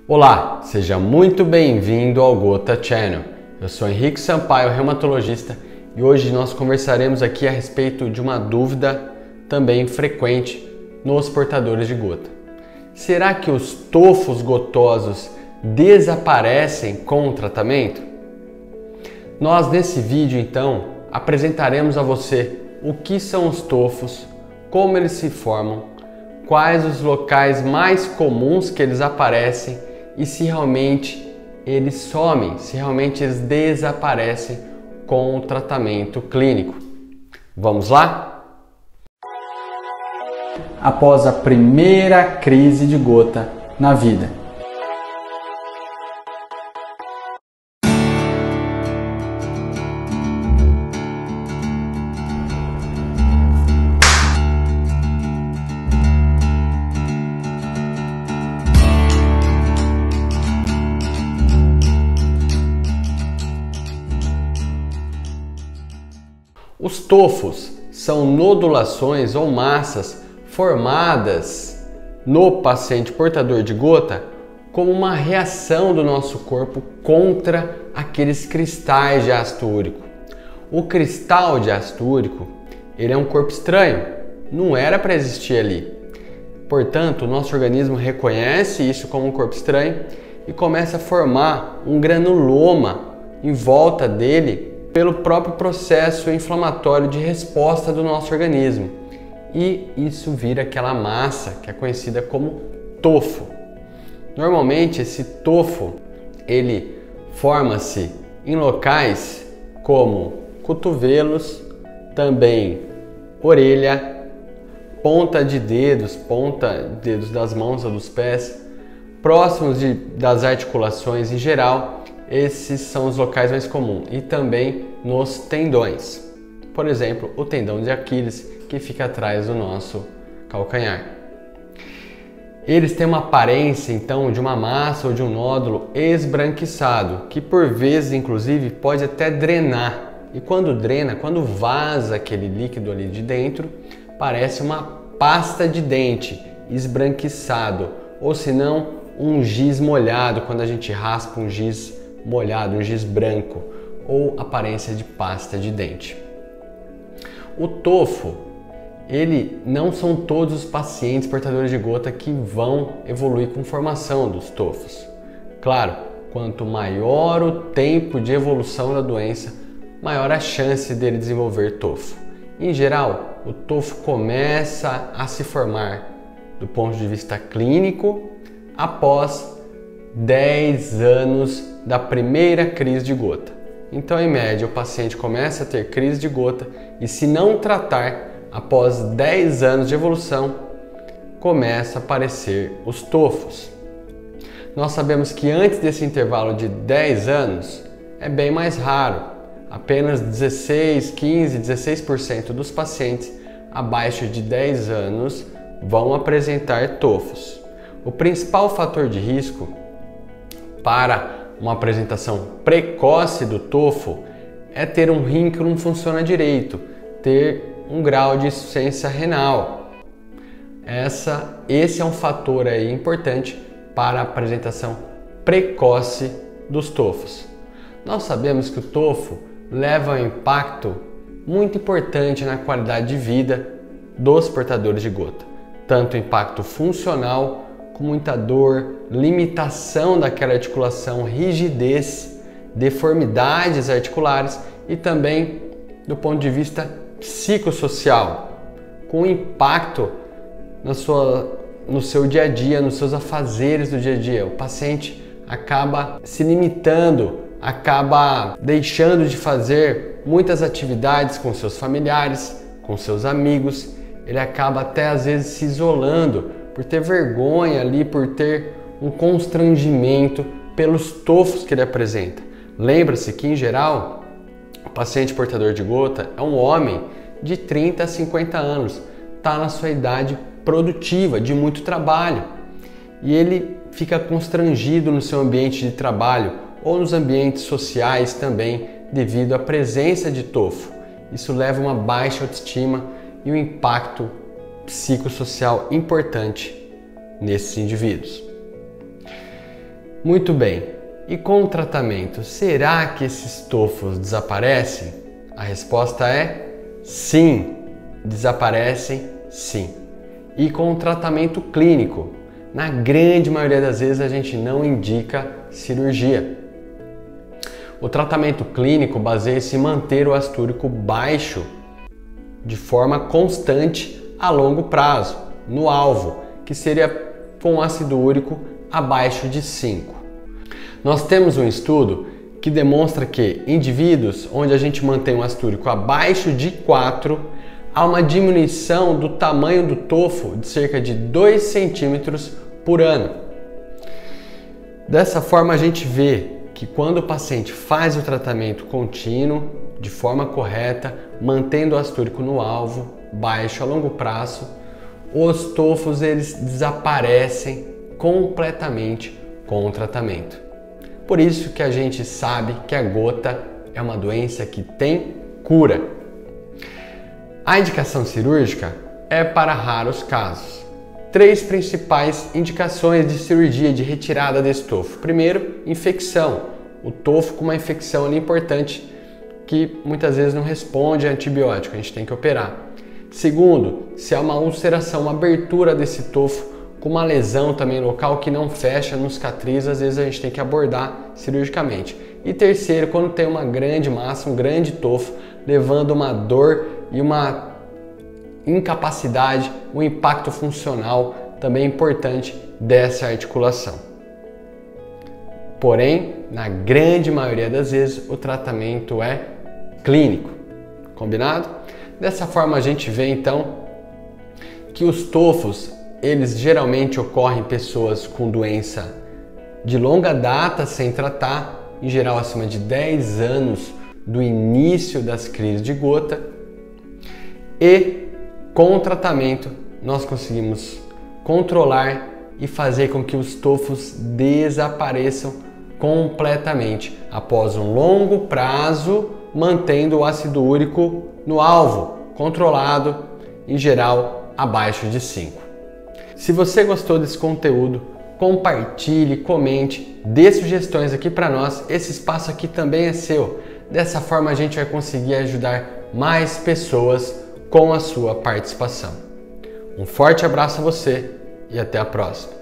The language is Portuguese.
Olá, seja muito bem-vindo ao Gota Channel. Eu sou Henrique Sampaio, reumatologista, e hoje nós conversaremos aqui a respeito de uma dúvida também frequente nos portadores de gota. Será que os tofos gotosos desaparecem com o tratamento? Nós nesse vídeo então apresentaremos a você o que são os tofos, como eles se formam, quais os locais mais comuns que eles aparecem e se realmente eles somem, se realmente eles desaparecem com o tratamento clínico. Vamos lá? Após a primeira crise de gota na vida. Os tofos são nodulações ou massas formadas no paciente portador de gota como uma reação do nosso corpo contra aqueles cristais de ácido úrico. O cristal de ácido úrico, ele é um corpo estranho, não era para existir ali. Portanto, o nosso organismo reconhece isso como um corpo estranho e começa a formar um granuloma em volta dele pelo próprio processo inflamatório de resposta do nosso organismo. E isso vira aquela massa que é conhecida como tofo. Normalmente esse tofo, ele forma-se em locais como cotovelos, também orelha, ponta de dedos das mãos ou dos pés, próximos das articulações em geral. Esses são os locais mais comuns, e também nos tendões. Por exemplo, o tendão de Aquiles, que fica atrás do nosso calcanhar. Eles têm uma aparência, então, de uma massa ou de um nódulo esbranquiçado, que por vezes, inclusive, pode até drenar. E quando drena, quando vaza aquele líquido ali de dentro, parece uma pasta de dente esbranquiçado, ou se não, um giz molhado, quando a gente raspa um giz molhado, um giz branco, ou aparência de pasta de dente. O tofo, não são todos os pacientes portadores de gota que vão evoluir com formação dos tofos. Claro, quanto maior o tempo de evolução da doença, maior a chance dele desenvolver tofo. Em geral, o tofo começa a se formar do ponto de vista clínico após 10 anos da primeira crise de gota. Então, em média, o paciente começa a ter crise de gota e, se não tratar, após 10 anos de evolução, começa a aparecer os tofos. Nós sabemos que antes desse intervalo de 10 anos é bem mais raro. Apenas 16% dos pacientes abaixo de 10 anos vão apresentar tofos. O principal fator de risco para uma apresentação precoce do tofo é ter um rim que não funciona direito, ter um grau de insuficiência renal. Esse é um fator aí importante para a apresentação precoce dos tofos. Nós sabemos que o tofo leva um impacto muito importante na qualidade de vida dos portadores de gota, tanto impacto funcional, com muita dor, limitação daquela articulação, rigidez, deformidades articulares e também do ponto de vista psicossocial, com impacto no seu dia a dia, nos seus afazeres do dia a dia. O paciente acaba se limitando, acaba deixando de fazer muitas atividades com seus familiares, com seus amigos, ele acaba até às vezes se isolando por ter vergonha ali, por ter um constrangimento pelos tofos que ele apresenta. Lembra-se que, em geral, o paciente portador de gota é um homem de 30 a 50 anos, está na sua idade produtiva, de muito trabalho, e ele fica constrangido no seu ambiente de trabalho ou nos ambientes sociais também, devido à presença de tofo. Isso leva a uma baixa autoestima e um impacto psicossocial importante nesses indivíduos. Muito bem, e com o tratamento, será que esses tofos desaparecem? A resposta é sim, desaparecem sim. E com o tratamento clínico, na grande maioria das vezes a gente não indica cirurgia. O tratamento clínico baseia-se em manter o ácido úrico baixo de forma constante a longo prazo, no alvo, que seria com ácido úrico abaixo de 5. Nós temos um estudo que demonstra que indivíduos onde a gente mantém o ácido úrico abaixo de 4, há uma diminuição do tamanho do tofo de cerca de 2 centímetros por ano. Dessa forma a gente vê que quando o paciente faz o tratamento contínuo, de forma correta, mantendo o ácido úrico no alvo, baixo a longo prazo, os tofos eles desaparecem completamente com o tratamento. Por isso que a gente sabe que a gota é uma doença que tem cura. A indicação cirúrgica é para raros casos. 3 principais indicações de cirurgia de retirada desse tofo. Primeiro, infecção. O tofo com uma infecção ali importante que muitas vezes não responde a antibiótico, a gente tem que operar. Segundo, se há uma ulceração, uma abertura desse tofo com uma lesão também local que não fecha, não cicatriza, às vezes a gente tem que abordar cirurgicamente. E terceiro, quando tem uma grande massa, um grande tofo, levando uma dor e uma incapacidade, um impacto funcional também importante dessa articulação. Porém, na grande maioria das vezes, o tratamento é clínico. Combinado? Dessa forma a gente vê então que os tofos, eles geralmente ocorrem em pessoas com doença de longa data sem tratar, em geral acima de 10 anos do início das crises de gota, e com o tratamento nós conseguimos controlar e fazer com que os tofos desapareçam completamente após um longo prazo, mantendo o ácido úrico no alvo, controlado, em geral abaixo de 5. Se você gostou desse conteúdo, compartilhe, comente, dê sugestões aqui para nós, esse espaço aqui também é seu. Dessa forma a gente vai conseguir ajudar mais pessoas com a sua participação. Um forte abraço a você e até a próxima.